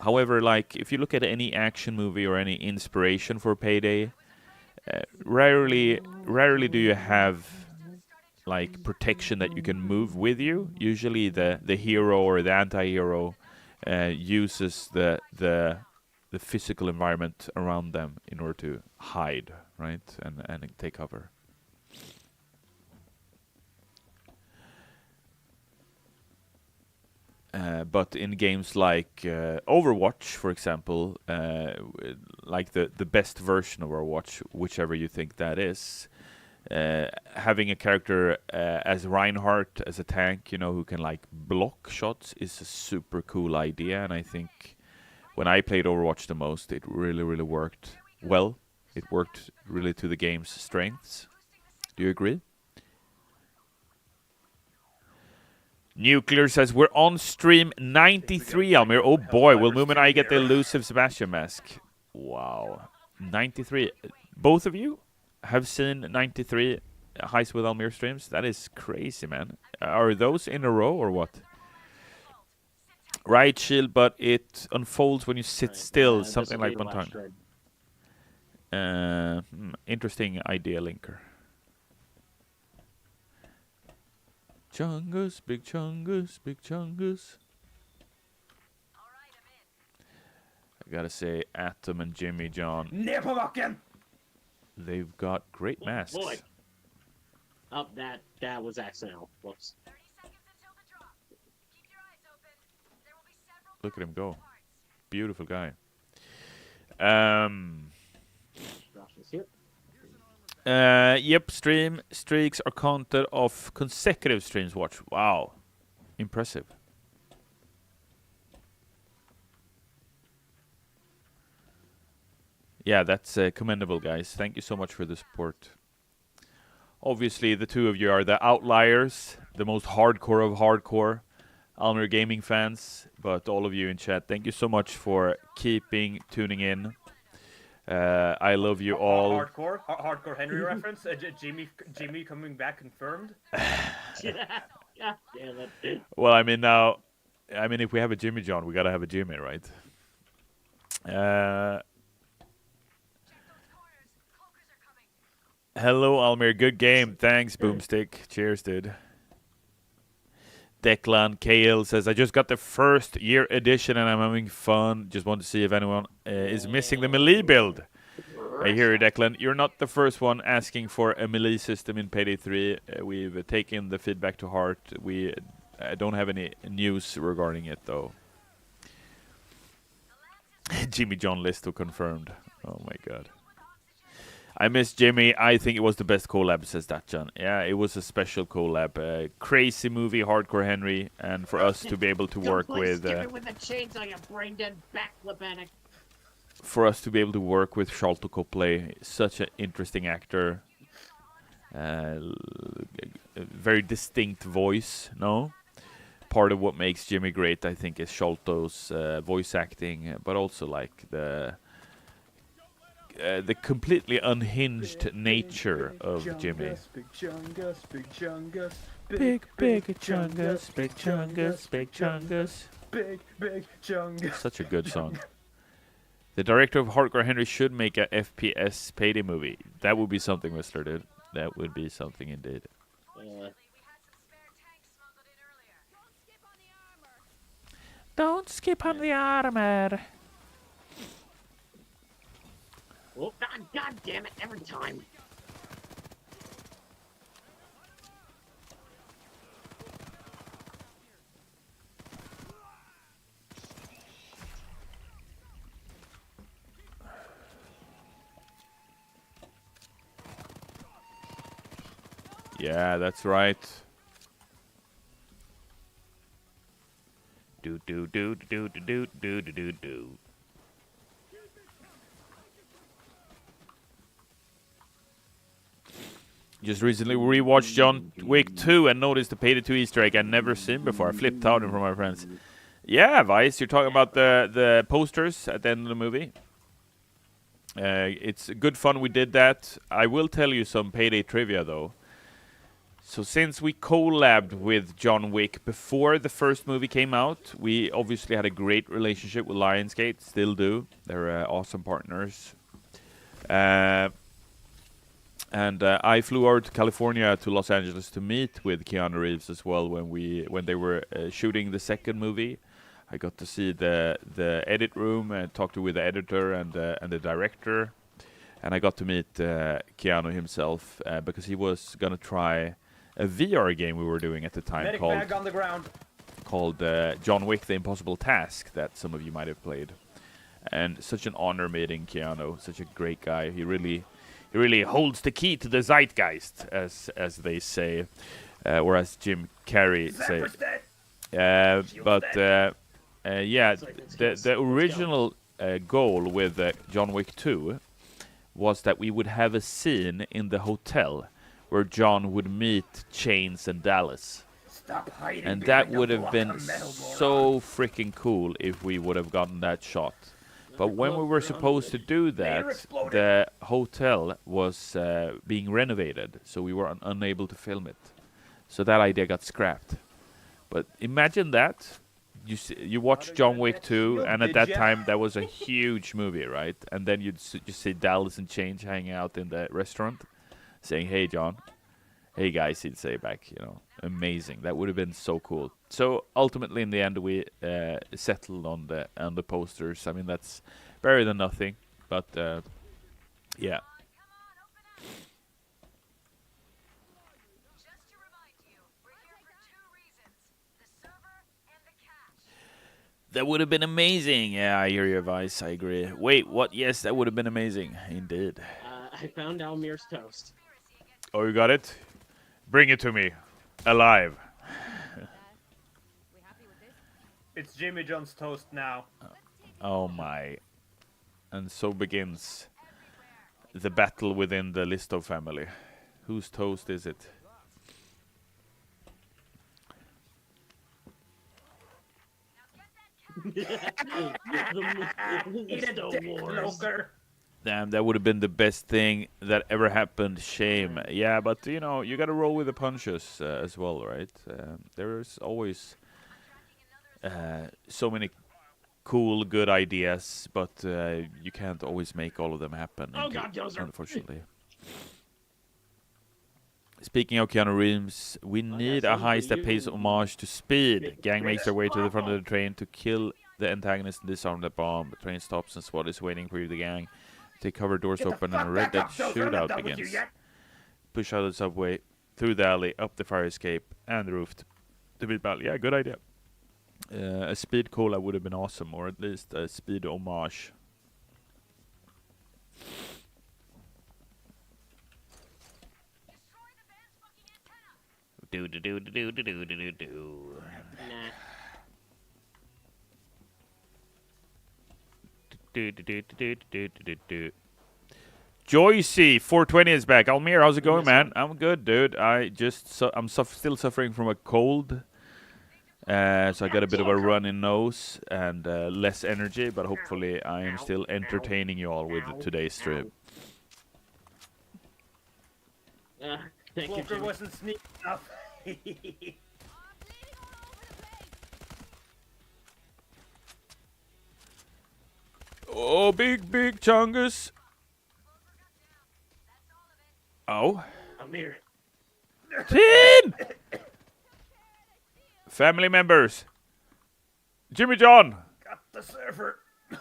[SPEAKER 1] However, like if you look at any action movie or any inspiration for Payday, Rarely do you have like protection that you can move with you. Usually the hero or the anti-hero uses the physical environment around them in order to hide, right, and take cover. But in games like Overwatch, for example, like the best version of Overwatch, whichever you think that is, having a character as Reinhardt as a tank, who can like block shots, is a super cool idea. And I think when I played Overwatch the most, it really worked well. It worked really to the game's strengths. Do you agree? Nuclear says, we're on stream 93, Almir. Oh boy, will Moom and I get the elusive Sebastian mask? Wow. 93. Both of you have seen 93 Heist with Almir streams? That is crazy, man. Are those in a row or what? Right, Shield, but it unfolds when you sit still, something like Bontan. Interesting idea, Linker. Chungus, big chungus, big chungus. I gotta say, Atom and Jimmy John. They've got great masks.
[SPEAKER 6] Boy. Oh, that was accidental. Whoops.
[SPEAKER 3] 30 seconds until the drop. Keep your eyes open. There will be several.
[SPEAKER 1] Look at him go. Beautiful guy.
[SPEAKER 6] Josh is here.
[SPEAKER 1] Yep, stream streaks are counted off consecutive streams watched. Wow. Impressive. Yeah, that's commendable, guys. Thank you so much for the support. Obviously, the two of you are the outliers, the most hardcore of hardcore Almir gaming fans, but all of you in chat, thank you so much for tuning in. I love you all.
[SPEAKER 5] Hardcore Henry reference. Jimmy coming back confirmed.
[SPEAKER 6] Yeah.
[SPEAKER 1] Well, I mean, if we have a Jimmy John, we gotta have a Jimmy, right? Hello, Almir. Good game. Thanks, Boomstick. Cheers, dude. Declan KL says, I just got the first year edition and I'm having fun. Just want to see if anyone is missing the melee build. I hear you, Declan. You're not the first one asking for a melee system in Payday 3. We've taken the feedback to heart. We don't have any news regarding it, though. Jimmy John Listo confirmed. Oh, my God. I miss Jimmy. I think it was the best collab, says Dachan. Yeah, it was a special collab. Crazy movie, Hardcore Henry, and for us to be able to work with...
[SPEAKER 6] Skip it with a chainsaw, you brain-dead backflip addict.
[SPEAKER 1] For us to be able to work with Sharke Copley, such an interesting actor. A very distinct voice, no? Part of what makes Jimmy great, I think, is Sholto's voice acting, but also like the completely unhinged nature of Jimmy.
[SPEAKER 5] Big chungus, big chungus,
[SPEAKER 1] Big chungus, big chungus, big chungus.
[SPEAKER 5] big chungus.
[SPEAKER 1] Such a good song. The director of Hardcore Henry should make a FPS Payday movie. That would be something, Whistler, dude. That would be something indeed.
[SPEAKER 3] We had some spare tanks smuggled in earlier.
[SPEAKER 1] Don't skip on the armor.
[SPEAKER 6] Oh, God damn it, every time.
[SPEAKER 1] Yeah, that's right. Do. Just recently rewatched John Wick 2 and noticed the Payday 2 Easter egg I'd never seen before. I flipped out in front of my friends. Yeah, Vice, you're talking about the posters at the end of the movie. It's good fun we did that. I will tell you some Payday trivia, though. So since we collabed with John Wick before the first movie came out, we obviously had a great relationship with Lionsgate, still do. They're awesome partners. And I flew over to California to Los Angeles to meet with Keanu Reeves as well when they were shooting the second movie. I got to see the edit room and talk with the editor and the director, and I got to meet Keanu himself because he was gonna try a VR game we were doing at the time
[SPEAKER 5] Medic bag on the ground.
[SPEAKER 1] called John Wick: The Impossible Task that some of you might have played. And such an honor meeting Keanu, such a great guy. He really holds the key to the zeitgeist, as they say, or as Jim Carrey say. Yeah, the original goal with John Wick 2 was that we would have a scene in the hotel where John would meet Chains and Dallas.
[SPEAKER 5] Stop hiding.
[SPEAKER 1] And that would have been so freaking cool if we would have gotten that shot. But when we were supposed to do that, the hotel was being renovated, so we were unable to film it. So that idea got scrapped. But imagine that. You watch John Wick 2, and at that time, that was a huge movie, right? And then you'd just see Dallas and Chains hanging out in the restaurant, saying, "Hey, John." "Hey, guys," he'd say back, Amazing. That would have been so cool. So ultimately, in the end, we settled on the posters. I mean, that's better than nothing. But yeah.
[SPEAKER 3] Just to remind you, we're here for two reasons: the server and the cash.
[SPEAKER 1] That would have been amazing. Yeah, I hear your advice. I agree. Wait, what? Yes, that would have been amazing. Indeed.
[SPEAKER 6] I found Almir's toast.
[SPEAKER 1] Oh, you got it? Bring it to me. Alive.
[SPEAKER 5] It's Jimmy John's toast now.
[SPEAKER 1] Oh my. And so begins the battle within the Listo family. Whose toast is it? Damn, that would have been the best thing that ever happened. Shame. Yeah, but you gotta roll with the punches as well, right? There's always so many cool, good ideas, but you can't always make all of them happen.
[SPEAKER 6] Oh God, Dozer.
[SPEAKER 1] Unfortunately. Speaking of Keanu Reeves, we need a heist that pays homage to Speed. Gang makes their way to the front of the train to kill the antagonist and disarm the bomb. The train stops and SWAT is waiting for you, the gang. Take cover, doors open, and a red dead shootout begins. Push out of the subway, through the alley, up the fire escape, and the roof to beat battle. Yeah, good idea. A Speed cola would have been awesome, or at least a Speed homage. Do.
[SPEAKER 6] Nah.
[SPEAKER 1] Joycey 420 is back. Almir, how's it going, man? I'm good, dude. I'm still suffering from a cold, so I got a bit of a runny nose and less energy, but hopefully I am still entertaining you all with today's stream.
[SPEAKER 6] Thank you,
[SPEAKER 5] Walker
[SPEAKER 6] Jimmy.
[SPEAKER 5] wasn't sneaky enough.
[SPEAKER 1] Oh, big chungus. Oh.
[SPEAKER 6] Almir.
[SPEAKER 1] Team! Family members. Jimmy John.
[SPEAKER 5] Got the server.
[SPEAKER 1] I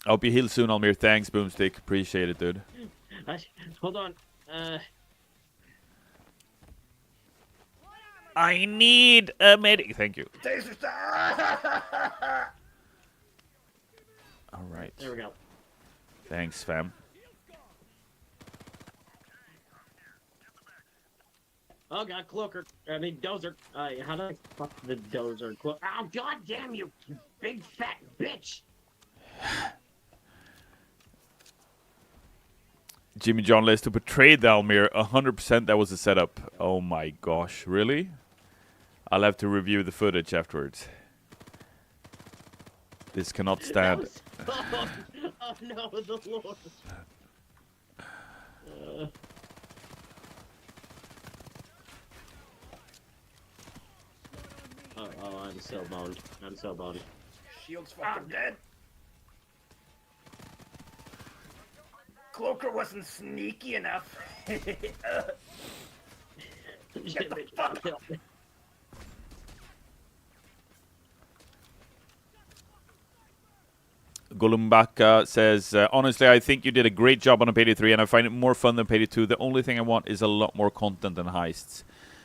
[SPEAKER 1] hope you heal soon, Almir. Thanks, Boomstick. Appreciate it, dude.
[SPEAKER 6] Hold on.
[SPEAKER 1] I need a medic. Thank you.
[SPEAKER 5] Taser star.
[SPEAKER 1] All right.
[SPEAKER 6] There we go.
[SPEAKER 1] Thanks, fam.
[SPEAKER 6] Oh God, Cloaker. I mean, Dozer. How do I fuck the Dozer? Oh God damn you, big fat bitch!
[SPEAKER 1] Jimmy John Lester betrayed the Almir. 100% that was a setup. Oh my gosh, really? I'll have to review the footage afterwards. This cannot stand.
[SPEAKER 6] Oh no, the Lord. Oh, I'm so boned. I'm so boned.
[SPEAKER 5] Shield's fucking dead. Cloaker wasn't sneaky enough.
[SPEAKER 6] Jimmy John killed me.
[SPEAKER 1] Golumbaka says, honestly, I think you did a great job on a Payday 3, and I find it more fun than Payday 2. The only thing I want is a lot more content and heists.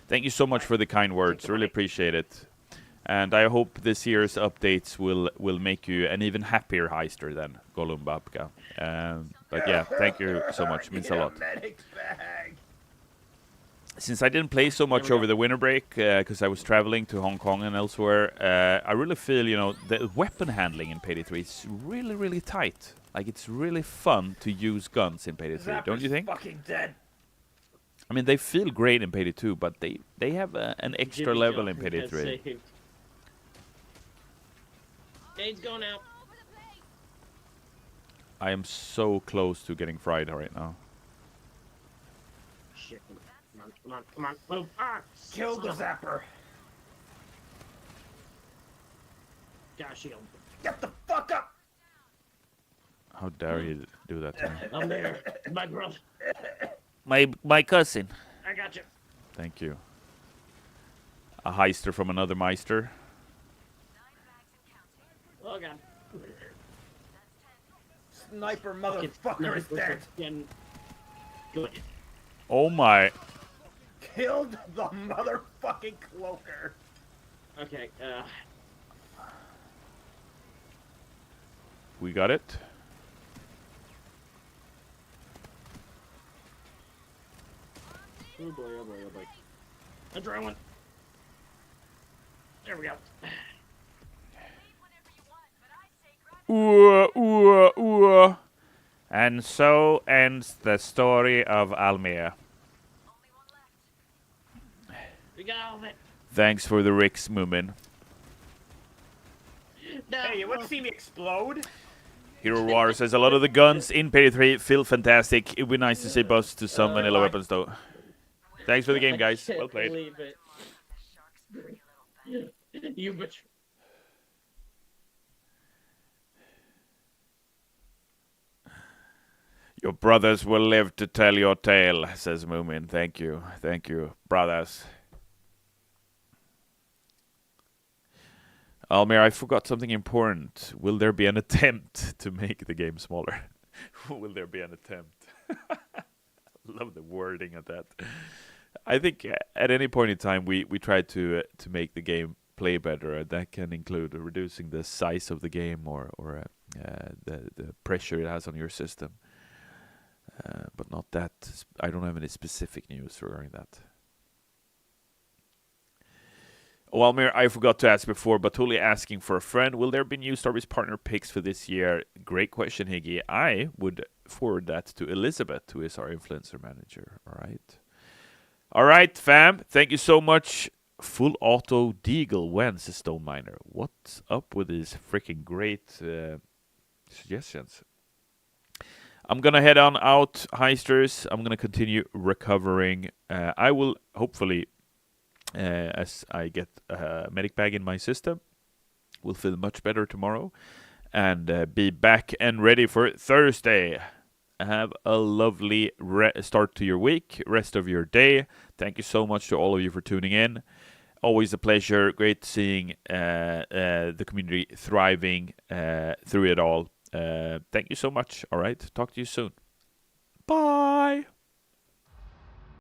[SPEAKER 1] Thank you so much for the kind words. Really appreciate it. And I hope this year's updates will make you an even happier heister than Golumbaka. But yeah, thank you so much. It means a lot.
[SPEAKER 5] Medic's bag.
[SPEAKER 1] Since I didn't play so much over the winter break, because I was traveling to Hong Kong and elsewhere, I really feel, the weapon handling in Payday 3 is really, really tight. Like, it's really fun to use guns in Payday 3, don't you think?
[SPEAKER 5] Fucking dead.
[SPEAKER 1] I mean, they feel great in Payday 2, but they have an extra
[SPEAKER 6] Jimmy
[SPEAKER 1] level
[SPEAKER 6] John
[SPEAKER 1] in Payday
[SPEAKER 6] has
[SPEAKER 1] 3.
[SPEAKER 6] saved. Dade's going out.
[SPEAKER 1] I am so close to getting fried right now.
[SPEAKER 6] Shit. Come on, move. Ah!
[SPEAKER 5] Kill the zapper.
[SPEAKER 6] Got a shield.
[SPEAKER 5] Get the fuck up.
[SPEAKER 1] How dare you do that to me?
[SPEAKER 6] I'm there. My girl.
[SPEAKER 1] My cousin.
[SPEAKER 6] I got you.
[SPEAKER 1] Thank you. A heister from another meister.
[SPEAKER 6] Oh god.
[SPEAKER 5] Sniper motherfucker is dead.
[SPEAKER 6] Good.
[SPEAKER 1] Oh my.
[SPEAKER 5] Killed the motherfucking cloaker.
[SPEAKER 6] Okay,
[SPEAKER 1] We got it.
[SPEAKER 6] oh boy, oh boy, oh boy. Adrenaline. There we go.
[SPEAKER 1] Ooh. And so ends the story of Almir.
[SPEAKER 6] We got all of it.
[SPEAKER 1] Thanks for the Ricks, Moomin.
[SPEAKER 6] No.
[SPEAKER 5] Hey, you want to see me explode?
[SPEAKER 1] Hero War says a lot of the guns in Payday 3 feel fantastic. It'd be nice to say busts to some vanilla weapons though. Thanks for the game, guys.
[SPEAKER 6] I can't
[SPEAKER 1] Well played.
[SPEAKER 6] believe it. You betray.
[SPEAKER 1] Your brothers will live to tell your tale, says Moomin. Thank you. Thank you, brothers. Almir, I forgot something important. Will there be an attempt to make the game smaller? Will there be an attempt? Love the wording of that. I think at any point in time we try to make the game play better, and that can include reducing the size of the game or the pressure it has on your system. But not that. I don't have any specific news regarding that. Oh, Almir, I forgot to ask before, but totally asking for a friend. Will there be new Starbase partner picks for this year? Great question, Higgy. I would forward that to Elizabeth, who is our influencer manager. All right, fam. Thank you so much. Full Auto Deagle wins a Stone Miner. What's up with these freaking great suggestions? I'm going to head on out, Heisters. I'm going to continue recovering. I will hopefully, as I get a medic bag in my system, will feel much better tomorrow and be back and ready for Thursday. Have a lovely start to your week, rest of your day. Thank you so much to all of you for tuning in. Always a pleasure. Great seeing the community thriving through it all. Thank you so much. All right. Talk to you soon. Bye.